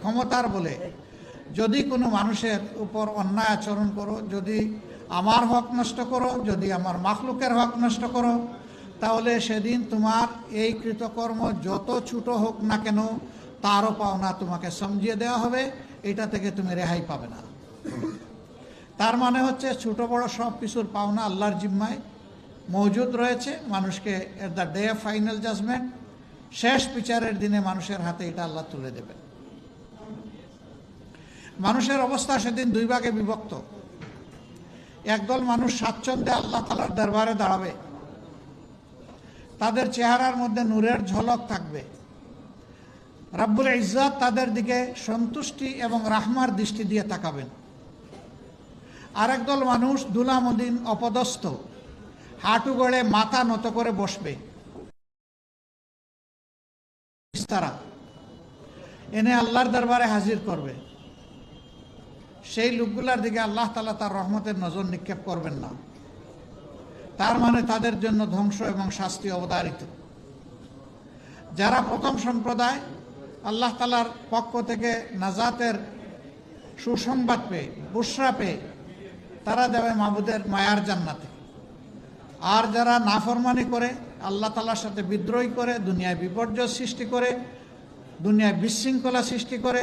ক্ষমতার বলে যদি কোনো মানুষের উপর অন্যায় আচরণ করো, যদি আমার হক নষ্ট করো, যদি আমার মাখলুকের হক নষ্ট করো, তাহলে সেদিন তোমার এই কৃতকর্ম যত ছোট হোক না কেন তারও পাওনা তোমাকে সমঝিয়ে দেওয়া হবে, এটা থেকে তুমি রেহাই পাবে না। তার মানে হচ্ছে ছোট বড় সব কিছুর পাওনা আল্লাহর জিম্মায় মজুদ রয়েছে। মানুষকে at the day of final judgement, শেষ বিচারের দিনে মানুষের হাতে এটা আল্লাহ তুলে দেবেন। মানুষের অবস্থা সেদিন দুই ভাগে বিভক্ত। একদল মানুষ স্বাচ্ছন্দ্যে আল্লাহ তাআলার দরবারে দাঁড়াবে, তাদের চেহারার মধ্যে নূরের ঝলক থাকবে, রাব্বুল ইজ্জত তাদের দিকে সন্তুষ্টি এবং রাহমার দৃষ্টি দিয়ে তাকাবেন। আরেক দল মানুষ দুলামদিন অপদস্থ, হাঁটু গড়ে মাথা নত করে বসবে, তারা এনে আল্লাহর দরবারে হাজির করবে। সেই লোকগুলার দিকে আল্লাহ তাআলা তার রহমতের নজর নিক্ষেপ করবেন না। তার মানে তাদের জন্য ধ্বংস এবং শাস্তি অবধারিত। যারা প্রথম সম্প্রদায়, আল্লাহ তাআলার পক্ষ থেকে নাজাতের সুসংবাদ পেয়ে, বুশরা পেয়ে, তারা যাবে মাবুদের মায়ার জান্নাতে। আর যারা নাফরমানি করে, আল্লাহ তাআলার সাথে বিদ্রোহী করে, দুনিয়ায় বিপর্যয় সৃষ্টি করে, দুনিয়ায় বিশৃঙ্খলা সৃষ্টি করে,